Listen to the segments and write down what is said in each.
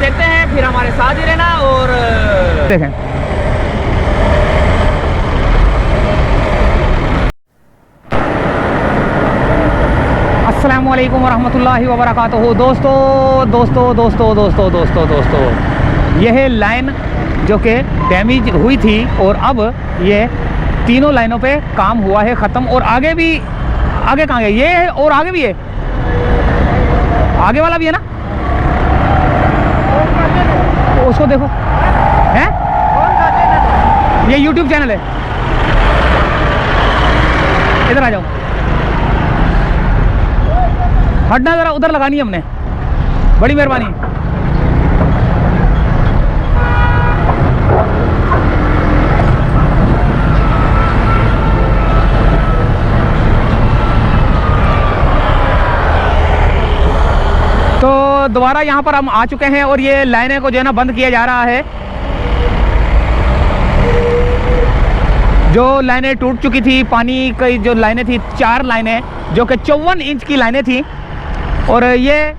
देखते हैं, फिर हमारे साथ ही रहना और देखें। अस्सलामु अलैकुम वरहमतुल्लाहि वबरकातुहू। दोस्तों, यह लाइन जो कि डैमेज हुई थी और अब ये तीनों लाइनों पे काम हुआ है ख़त्म। और आगे भी, आगे कहाँ गया ये है और आगे भी है, आगे वाला भी है ना, उसको देखो है, ये YouTube चैनल है। इधर आ जाओ, हटना ज़रा, उधर लगानी है हमने, बड़ी मेहरबानी। तो दोबारा यहाँ पर हम आ चुके हैं और ये लाइनें को जो है ना बंद किया जा रहा है। जो लाइनें टूट चुकी थी, पानी की जो लाइनें थी, 4 लाइनें जो कि 54 इंच की लाइनें थी, और ये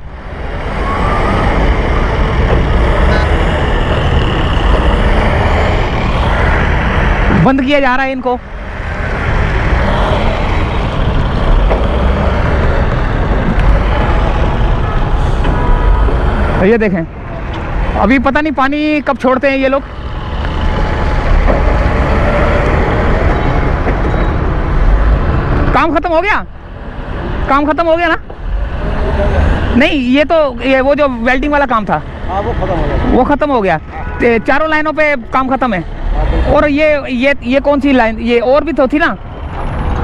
बंद किया जा रहा है इनको। ये देखें, अभी पता नहीं पानी कब छोड़ते हैं ये लोग। काम खत्म हो गया, काम खत्म हो गया ना? नहीं, ये तो ये वो जो वेल्डिंग वाला काम था वो खत्म हो गया, वो खत्म हो गया। चारों लाइनों पे काम खत्म है। और ये कौन सी लाइन, ये और भी तो थी ना,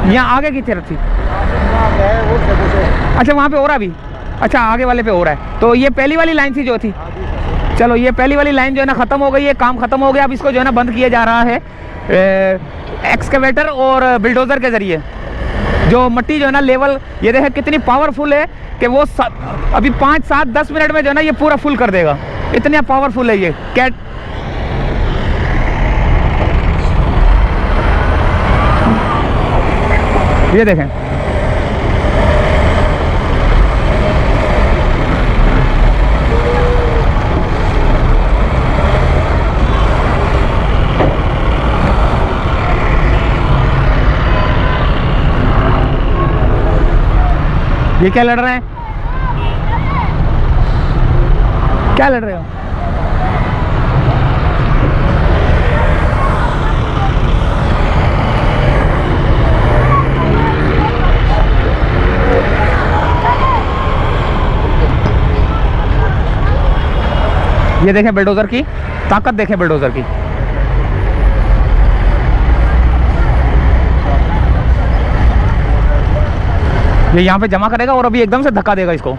यहाँ आगे की तरफ थी। अच्छा, वहाँ पे हो रहा भी, अच्छा आगे वाले पे हो रहा है। तो ये पहली वाली लाइन थी जो थी। चलो, ये पहली वाली लाइन जो है ना ख़त्म हो गई है, काम ख़त्म हो गया। अब इसको जो है ना बंद किया जा रहा है एक्सकेवेटर और बिल्डोज़र के ज़रिए। जो मट्टी जो है ना लेवल, ये देखें कितनी पावरफुल है कि वो अभी 5, 7, 10 मिनट में जो है ना ये पूरा फुल कर देगा। इतना पावरफुल है ये कैट। ये देखें, ये क्या लड़ रहे हैं, क्या लड़ रहे हो? ये देखें बिल्डोज़र की ताकत, देखें बिल्डोज़र की। ये यहाँ पे जमा करेगा और अभी एकदम से धक्का देगा इसको।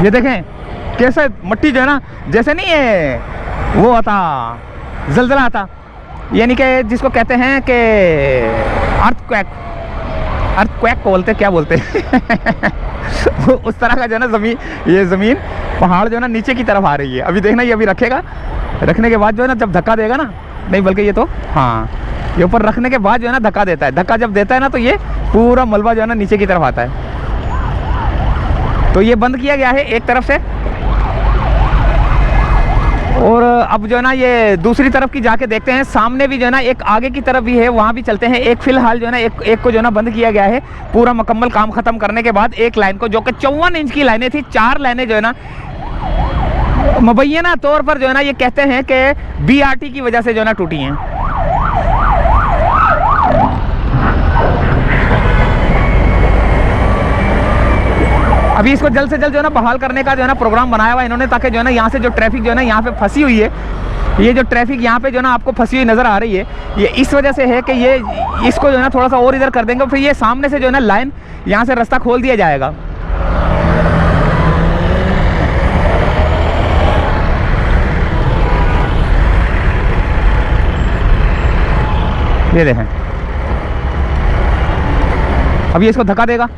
ये देखें कैसे मट्टी जो है ना, जैसे नहीं है वो आता जलजला आता, यानी कि जिसको कहते हैं कि अर्थक्वेक को बोलते, क्या बोलते वो उस तरह का जो है ना ये ज़मीन पहाड़ जो है ना नीचे की तरफ आ रही है। अभी देखना, ये अभी रखेगा, रखने के बाद जो है ना जब धक्का देगा ना, नहीं बल्कि ये तो हाँ, ये ऊपर रखने के बाद जो है ना धक्का देता है। धक्का जब देता है ना तो ये पूरा मलबा जो है ना नीचे की तरफ आता है। तो ये बंद किया गया है एक तरफ से, और अब जो है ना ये दूसरी तरफ की जाके देखते हैं। सामने भी जो है ना एक आगे की तरफ भी है, वहाँ भी चलते हैं। एक फ़िलहाल जो है ना एक को जो है ना बंद किया गया है पूरा मुकम्मल काम ख़त्म करने के बाद। एक लाइन को जो कि 54 इंच की लाइनें थी, 4 लाइनें जो है ना मुबैना तौर पर जो है ना ये कहते हैं कि BRT की वजह से जो है ना टूटी हैं। अभी इसको जल्द से जल्द जो है ना बहाल करने का जो है ना प्रोग्राम बनाया हुआ है इन्होंने, ताकि जो है ना यहाँ से जो ट्रैफिक जो है ना यहाँ पे फंसी हुई है, ये जो ट्रैफिक यहाँ पे जो है ना आपको फंसी हुई नज़र आ रही है, ये इस वजह से है कि ये इसको जो है ना थोड़ा सा और इधर कर देंगे, फिर ये सामने से जो है ना लाइन यहाँ से रास्ता खोल दिया जाएगा। ये देखें, अब ये इसको धक्का देगा।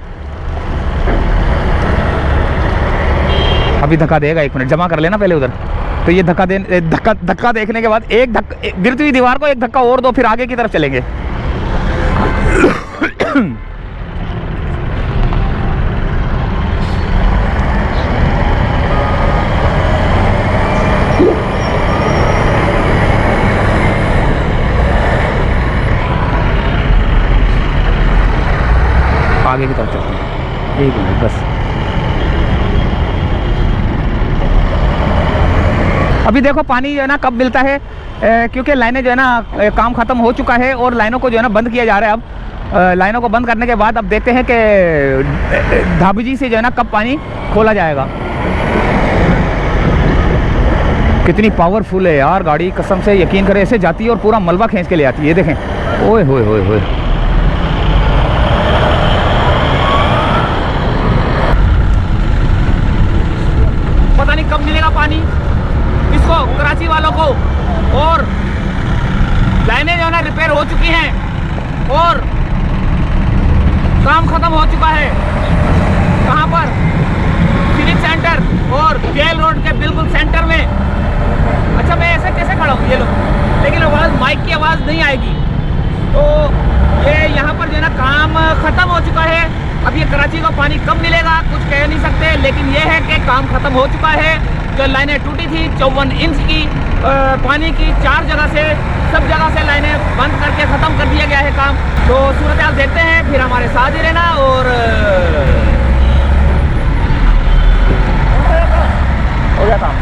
अभी धक्का देगा, 1 मिनट जमा कर लेना पहले उधर। तो ये धक्का देखने के बाद एक गिरती हुई दीवार को एक धक्का और दो, फिर आगे की तरफ चलेंगे। आगे की तरफ चलते हैं, 1 मिनट बस। अभी देखो पानी जो है ना कब मिलता है, क्योंकि लाइनें जो है ना काम ख़त्म हो चुका है और लाइनों को जो है ना बंद किया जा रहा है। अब लाइनों को बंद करने के बाद अब देखते हैं कि धाबीजी से जो है ना कब पानी खोला जाएगा। कितनी पावरफुल है यार गाड़ी, कसम से यकीन करें, ऐसे जाती है और पूरा मलबा खींच के ले आती है। ये देखें, ओए होए होए होए। पता नहीं कब मिलेगा पानी इसको, कराची वालों को। और लाइनें जो है ना रिपेयर हो चुकी हैं और काम खत्म हो चुका है। कहाँ पर? सिविक सेंटर और जेल रोड के बिल्कुल सेंटर में। अच्छा मैं ऐसे कैसे खड़ा हूँ, ये लो, लेकिन आवाज़, माइक की आवाज़ नहीं आएगी। तो ये यहाँ पर जो है ना काम ख़त्म हो चुका है। अब ये कराची को पानी कब मिलेगा कुछ कह नहीं सकते, लेकिन ये है कि काम ख़त्म हो चुका है। जो लाइनें टूटी थी 54 इंच की पानी की, 4 जगह से, सब जगह से लाइनें बंद करके ख़त्म कर दिया गया है काम। तो सूरत हाल देखते हैं, फिर हमारे साथ ही रहना। और हो गया काम,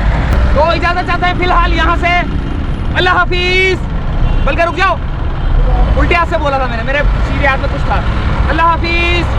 तो इजाज़त चाहते हैं फ़िलहाल यहाँ से। अल्लाह हाफिज़। बल्कि रुक जाओ, उल्टे हाथ से बोला था मैंने, मेरे सीधे हाथ में कुछ था। अल्लाह हाफिज़।